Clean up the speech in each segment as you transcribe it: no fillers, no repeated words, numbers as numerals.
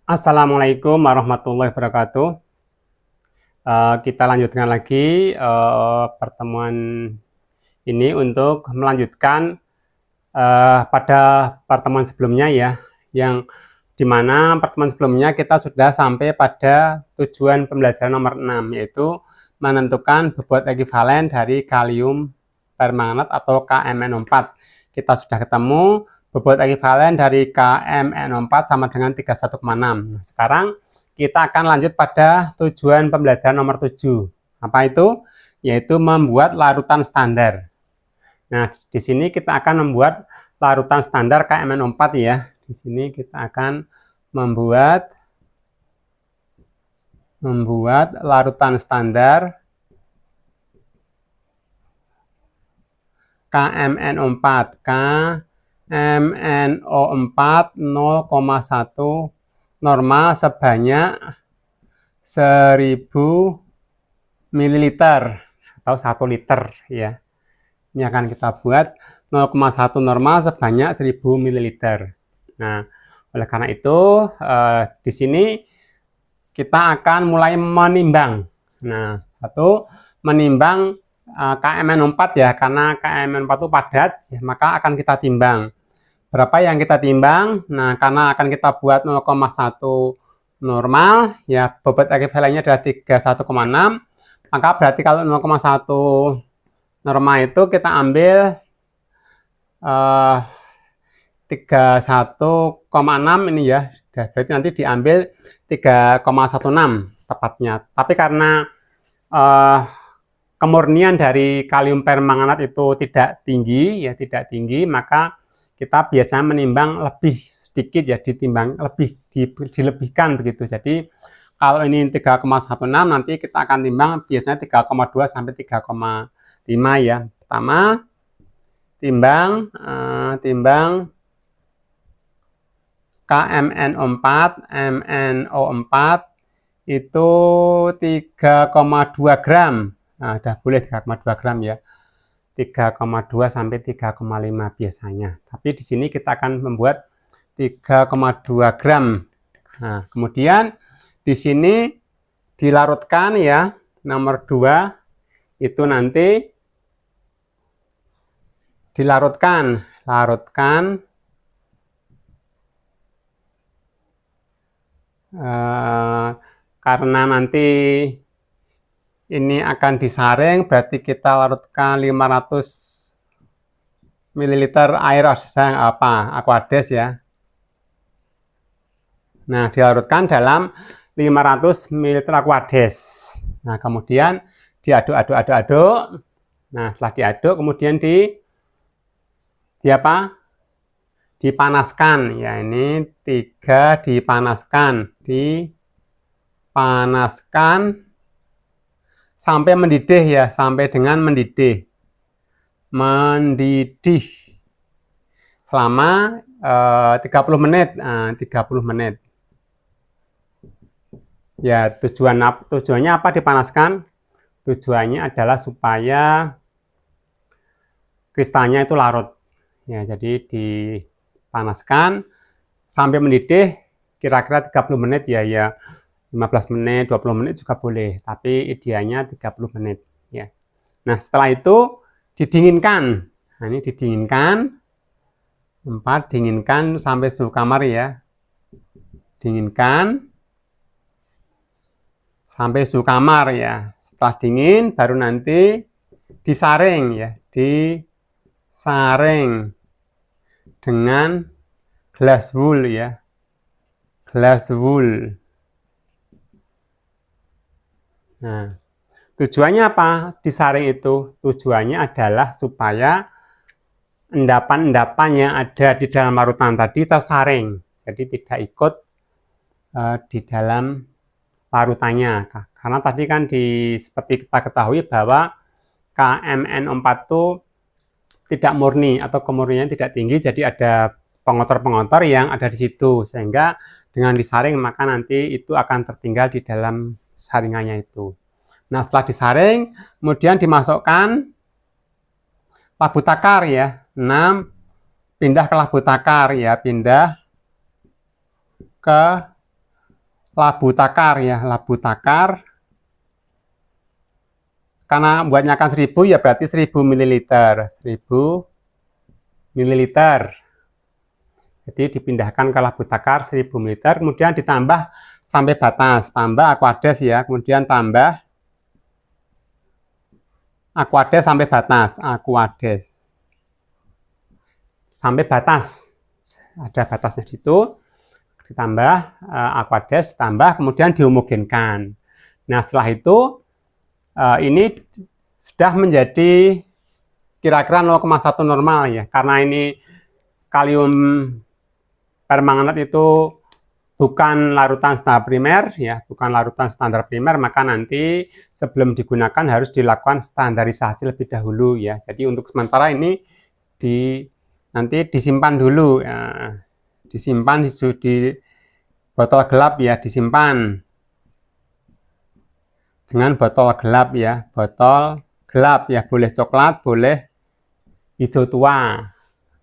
Assalamualaikum warahmatullahi wabarakatuh. Kita lanjutkan lagi pertemuan ini untuk melanjutkan pada pertemuan sebelumnya ya, yang dimana pertemuan sebelumnya kita sudah sampai pada tujuan pembelajaran nomor 6, yaitu menentukan bobot ekuivalen dari kalium permanganat atau KMnO4. Kita sudah ketemu bobot ekuivalen dari KMnO4 sama dengan 31,6. Sekarang kita akan lanjut pada tujuan pembelajaran nomor 7. Apa itu? Yaitu membuat larutan standar. Nah, di sini kita akan membuat larutan standar KMnO4 ya. Di sini kita akan membuat larutan standar KMnO4. KMnO4 0,1 normal sebanyak 1000 ml atau 1 liter ya. Ini akan kita buat 0,1 normal sebanyak 1000 ml. Nah, oleh karena itu di sini kita akan mulai menimbang. Nah, satu menimbang KMnO4 ya, karena KMnO4 itu padat, ya, maka akan kita timbang. Berapa yang kita timbang? Nah, karena akan kita buat 0,1 normal, ya bobot ekuivalennya adalah 31,6, maka berarti kalau 0,1 normal itu kita ambil 31,6 ini ya, berarti nanti diambil 3,16 tepatnya. Tapi karena kemurnian dari kalium permanganat itu tidak tinggi, maka kita biasanya menimbang lebih sedikit ya, ditimbang lebih, dilebihkan begitu. Jadi kalau ini 3,16, nanti kita akan timbang biasanya 3,2 sampai 3,5 ya. Pertama, timbang KMnO4 itu 3,2 gram. Nah, udah boleh 3,2 gram ya. 3,2 sampai 3,5 biasanya. Tapi di sini kita akan membuat 3,2 gram. Nah, kemudian di sini dilarutkan ya, nomor 2 itu nanti dilarutkan, karena nanti ini akan disaring, berarti kita larutkan 500 ml air Aquades ya. Nah, dilarutkan dalam 500 ml Aquades. Nah, kemudian diaduk. Nah, setelah diaduk kemudian dipanaskan ya. Ini 3 dipanaskan sampai mendidih ya, sampai dengan mendidih selama 30 menit. 30 menit. Ya, tujuannya apa dipanaskan? Tujuannya adalah supaya kristalnya itu larut. Ya, jadi dipanaskan sampai mendidih kira-kira 30 menit ya, 15 menit, 20 menit juga boleh, tapi idealnya 30 menit ya. Nah, setelah itu didinginkan. Nah, ini didinginkan. 4 dinginkan sampai suhu kamar ya. Dinginkan sampai suhu kamar ya. Setelah dingin baru nanti disaring ya, disaring dengan glass wool ya. Glass wool. Nah, tujuannya apa? Disaring itu tujuannya adalah supaya endapan-endapan yang ada di dalam larutan tadi tersaring, jadi tidak ikut di dalam larutannya. Karena tadi kan seperti kita ketahui bahwa KMnO4 itu tidak murni atau kemurniannya tidak tinggi, jadi ada pengotor-pengotor yang ada di situ, sehingga dengan disaring maka nanti itu akan tertinggal di dalam saringannya itu. Nah, setelah disaring kemudian dimasukkan labu takar ya. 6 pindah ke labu takar ya, pindah ke labu takar ya, labu takar. Karena buatnya akan 1000 ya berarti 1000 ml. 1000 ml. Jadi dipindahkan ke labu takar 1000 ml, kemudian ditambah sampai batas, tambah Aquades ya, kemudian tambah Aquades sampai batas, Aquades sampai batas, ada batasnya di situ, ditambah Aquades, ditambah, kemudian dihomogenkan. Nah setelah itu ini sudah menjadi kira-kira 0,1 normal ya, karena ini kalium permanganat itu bukan larutan standar primer ya, bukan larutan standar primer, maka nanti sebelum digunakan harus dilakukan standarisasi lebih dahulu ya. Jadi untuk sementara ini nanti disimpan dulu ya, disimpan di botol gelap ya, disimpan dengan botol gelap ya, botol gelap ya, boleh coklat, boleh hijau tua.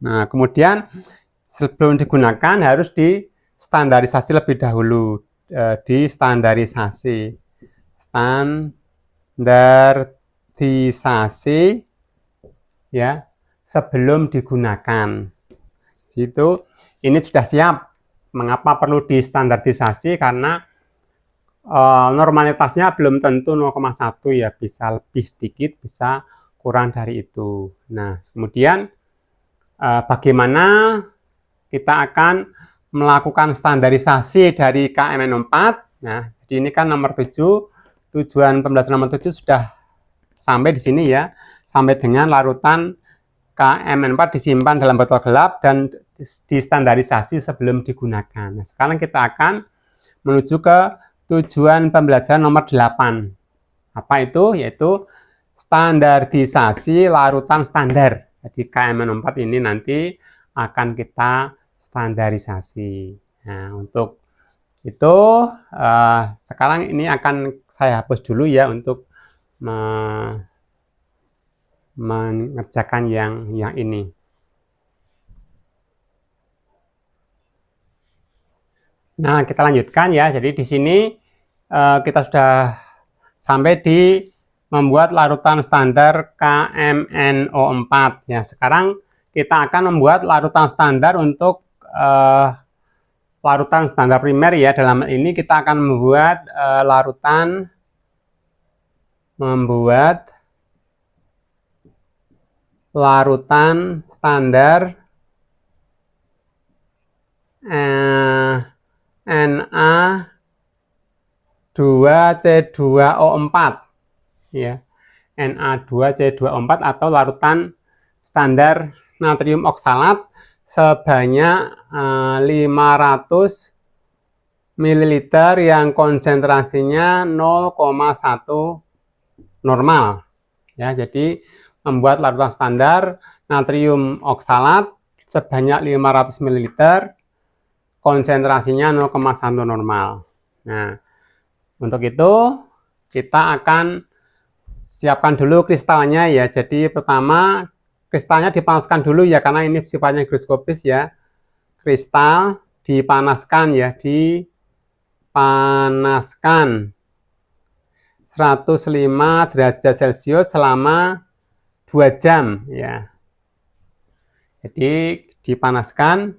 Nah kemudian sebelum digunakan harus distandarisasi lebih dahulu, standarisasi ya sebelum digunakan. Itu ini sudah siap. Mengapa perlu distandarisasi? Karena normalitasnya belum tentu 0,1 ya, bisa lebih sedikit, bisa kurang dari itu. Nah kemudian bagaimana kita akan melakukan standarisasi dari KMN4. Nah, jadi ini kan nomor 7, tujuan pembelajaran nomor 7 sudah sampai di sini ya, sampai dengan larutan KMN4 disimpan dalam botol gelap dan distandarisasi sebelum digunakan. Nah, sekarang kita akan menuju ke tujuan pembelajaran nomor 8. Apa itu? Yaitu standarisasi larutan standar. Jadi KMN4 ini nanti akan kita standarisasi. Nah, untuk itu sekarang ini akan saya hapus dulu ya untuk mengerjakan yang ini. Nah, kita lanjutkan ya. Jadi di sini kita sudah sampai di membuat larutan standar KMNO4 ya. Sekarang kita akan membuat larutan standar untuk larutan standar primer ya. Dalam hal ini kita akan membuat larutan standar Na2C2O4 ya. Na2C2O4 atau larutan standar natrium oksalat sebanyak 500 ml yang konsentrasinya 0,1 normal ya. Jadi membuat larutan standar natrium oksalat sebanyak 500 ml konsentrasinya 0,1 normal. Nah, untuk itu kita akan siapkan dulu kristalnya ya. Jadi pertama kristalnya dipanaskan dulu ya, karena ini sifatnya higroskopis ya. Kristal dipanaskan ya, dipanaskan 105 derajat Celcius selama 2 jam ya. Jadi dipanaskan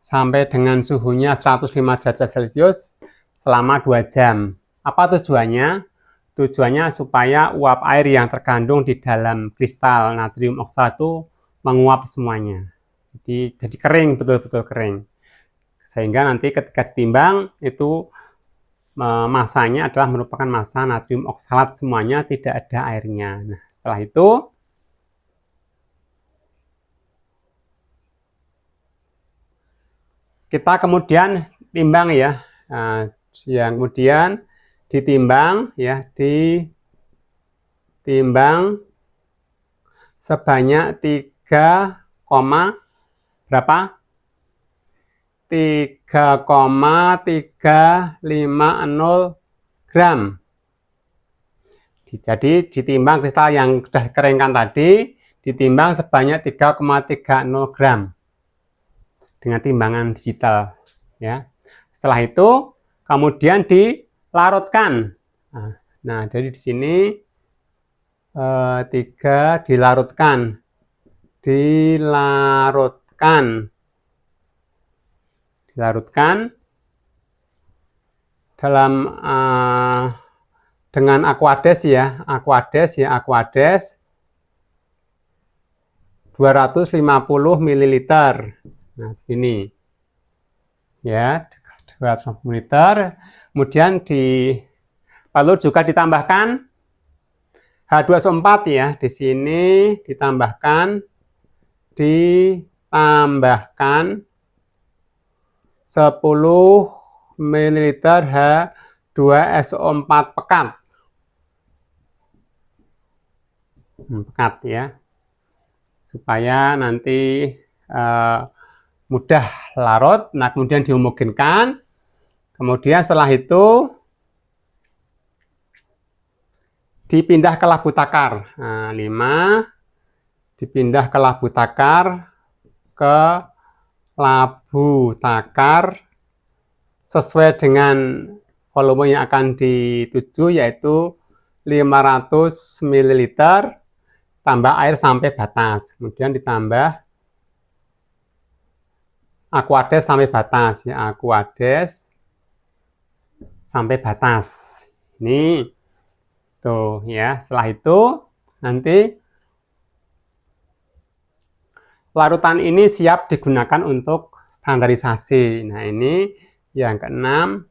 sampai dengan suhunya 105 derajat Celcius selama 2 jam. Apa tujuannya? Tujuannya supaya uap air yang terkandung di dalam kristal natrium oksalat itu menguap semuanya. Jadi kering, betul-betul kering. Sehingga nanti ketika ditimbang itu masanya adalah merupakan massa natrium oksalat semuanya, tidak ada airnya. Nah, setelah itu kita kemudian timbang ya. Nah, yang kemudian ditimbang ya, ditimbang sebanyak 3,350 gram. Jadi ditimbang kristal yang sudah dikeringkan tadi, ditimbang sebanyak 3,30 gram dengan timbangan digital ya. Setelah itu kemudian dilarutkan. Nah, jadi di sini 3 dilarutkan, dalam dengan Aquades 250 ml. Nah, ini ya, 250 ml. Kemudian perlu juga ditambahkan H2SO4 ya. Di sini ditambahkan 10 ml H2SO4 pekat. Pekat ya. Supaya nanti mudah larut. Nah, kemudian dihomogenkan. Kemudian setelah itu dipindah ke labu takar. Nah, 5 dipindah ke labu takar, sesuai dengan volume yang akan dituju, yaitu 500 ml tambah air sampai batas. Kemudian ditambah Aquades sampai batas ya, Aquades sampai batas. Ini tuh ya. Setelah itu nanti larutan ini siap digunakan untuk standarisasi. Nah, ini yang keenam,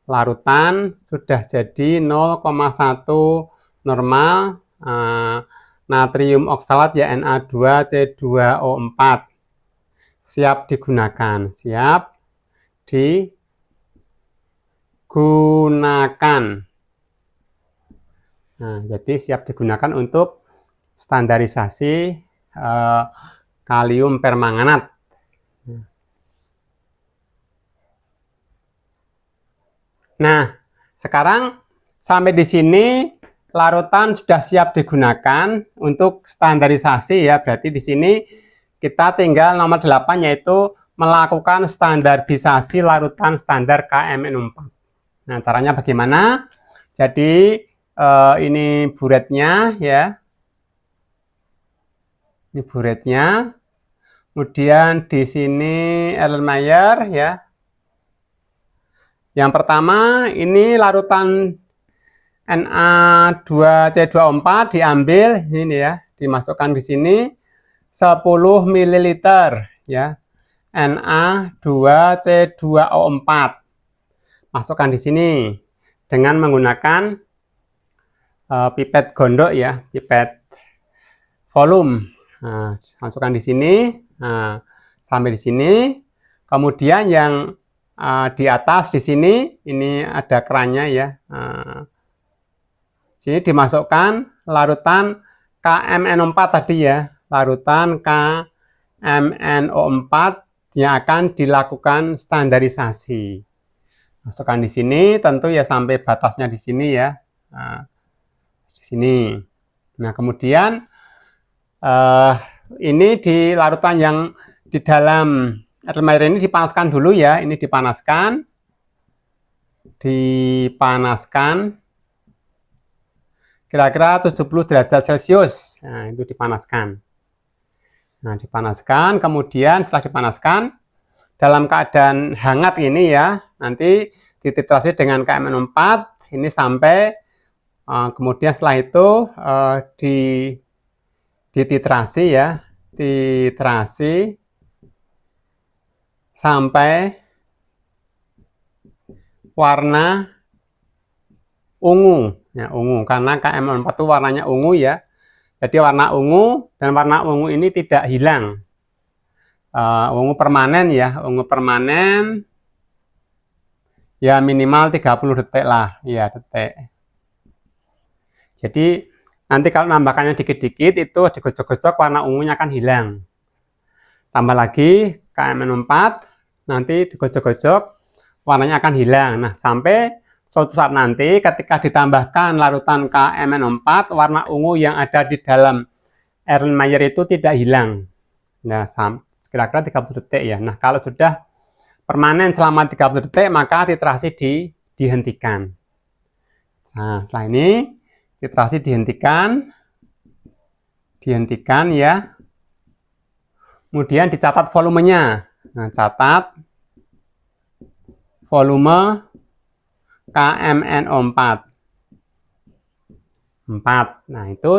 larutan sudah jadi 0,1 normal natrium oksalat ya, Na2C2O4. Siap digunakan, Nah, jadi siap digunakan untuk standarisasi kalium permanganat. Nah, sekarang sampai di sini larutan sudah siap digunakan untuk standarisasi ya. Berarti di sini kita tinggal nomor 8, yaitu melakukan standarisasi larutan standar KMN4. Nah, caranya bagaimana? Jadi ini buretnya ya. Ini buretnya. Kemudian di sini Erlenmeyer ya. Yang pertama ini larutan Na2C2O4 diambil ini ya, dimasukkan di sini 10 ml ya. Na2C2O4. Masukkan di sini dengan menggunakan pipet gondok ya, pipet volume. Nah, masukkan di sini. Nah, sampai di sini. Kemudian yang di atas di sini ini ada kerannya ya. Sini dimasukkan larutan KMNO4 tadi ya, larutan KMNO4 yang akan dilakukan standarisasi. Masukkan di sini, tentu ya sampai batasnya di sini ya. Di sini. Nah, kemudian ini di larutan yang di dalam Erlenmeyer ini dipanaskan dulu ya. Ini dipanaskan kira-kira 70 derajat Celcius. Nah, itu dipanaskan. Nah, dipanaskan, kemudian setelah dipanaskan dalam keadaan hangat ini ya, nanti dititrasi dengan KMN4 ini sampai kemudian setelah itu dititrasi ya, titrasi sampai warna ungu ya, ungu, karena KMN4 itu warnanya ungu ya. Jadi warna ungu, dan warna ungu ini tidak hilang. Ungu permanen ya, ungu permanen ya, minimal 30 detik lah ya, detik. Jadi nanti kalau nambahkannya dikit-dikit itu digocok-gocok, warna ungunya akan hilang. Tambah lagi KMN4, nanti digocok-gocok, warnanya akan hilang. Nah, sampai suatu saat nanti ketika ditambahkan larutan KMN4, warna ungu yang ada di dalam Erlenmeyer itu tidak hilang. Nah, kira-kira 30 detik ya. Nah, kalau sudah permanen selama 30 detik, maka titrasi dihentikan. Nah, setelah ini titrasi dihentikan ya. Kemudian dicatat volumenya. Nah, catat volume KMNO4. Nah, itu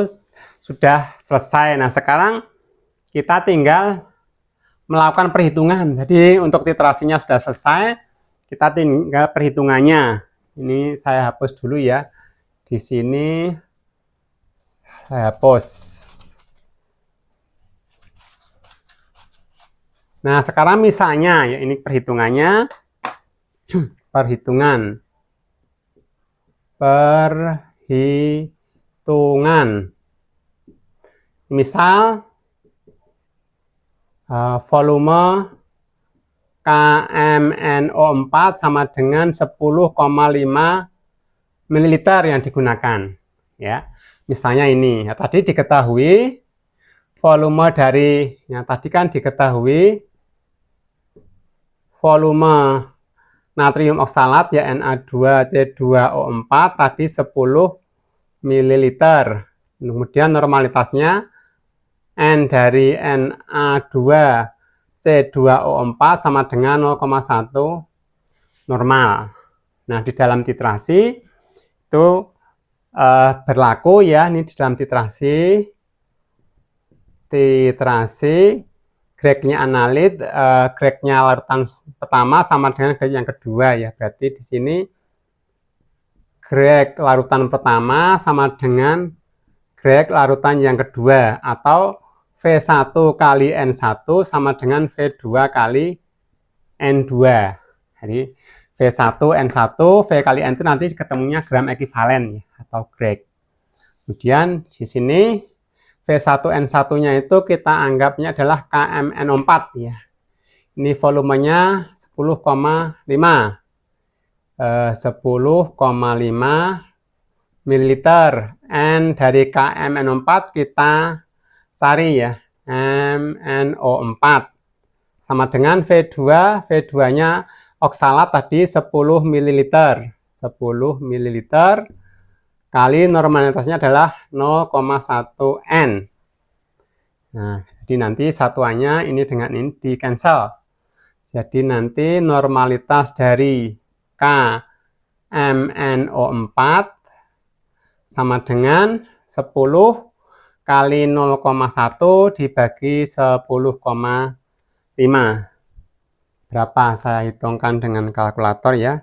sudah selesai. Nah, sekarang kita tinggal melakukan perhitungan. Jadi, untuk titrasinya sudah selesai, kita tinggal perhitungannya. Ini saya hapus dulu ya. Di sini saya hapus. Nah, sekarang misalnya, ya ini perhitungannya. Perhitungan. Misal, volume KMNO4 sama dengan 10,5 ml yang digunakan. Ya, misalnya ini. Ya, tadi diketahui volume dari, yang tadi kan diketahui volume natrium oksalat ya Na2C2O4 tadi 10 ml. Kemudian normalitasnya N dari Na2C2O4 sama dengan 0,1 normal. Nah, di dalam titrasi itu berlaku ya, ini di dalam titrasi Gregnya analit, Gregnya larutan pertama sama dengan Greg yang kedua ya. Berarti di sini Greg larutan pertama sama dengan Greg larutan yang kedua, atau V1 kali N1 sama dengan V2 kali N2. Jadi V1 N1 V kali N itu nanti ketemunya gram ekivalen ya, atau Greg. Kemudian di sini V1N1-nya itu kita anggapnya adalah KMNO4 ya. Ini volumenya 10,5 ml. N dari KMNO4 kita cari ya, MNO4 sama dengan V2. V2-nya oksalat tadi 10 ml. 10 ml kali normalitasnya adalah 0,1 N. Nah, jadi nanti satuannya ini dengan ini di cancel. Jadi nanti normalitas dari KMNO4 sama dengan 10 kali 0,1 dibagi 10,5. Berapa? Saya hitungkan dengan kalkulator ya.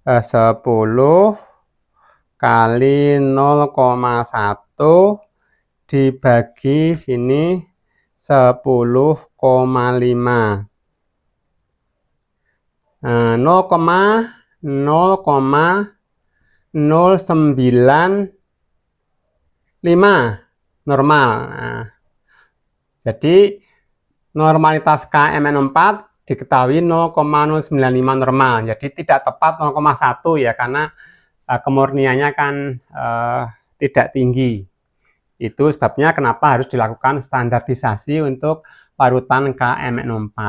10 kali 0,1 dibagi sini 10,5. 0,095 normal. Nah, jadi normalitas KMN4 diketahui 0,095 normal. Jadi tidak tepat 0,1 ya, karena kemurniannya kan tidak tinggi. Itu sebabnya kenapa harus dilakukan standarisasi untuk larutan KMNO4.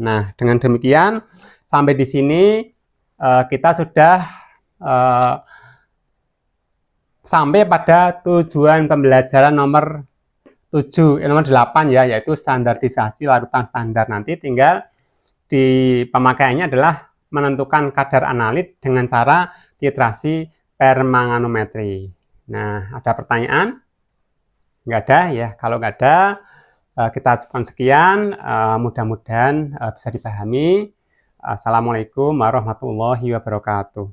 Nah, dengan demikian sampai di sini kita sudah sampai pada tujuan pembelajaran nomor 8 ya, yaitu standarisasi larutan standar. Nanti tinggal di pemakaiannya adalah menentukan kadar analit dengan cara titrasi permanganometri. Nah, ada pertanyaan? Nggak ada ya. Kalau nggak ada, kita cukupkan sekian. Mudah-mudahan bisa dipahami. Assalamualaikum warahmatullahi wabarakatuh.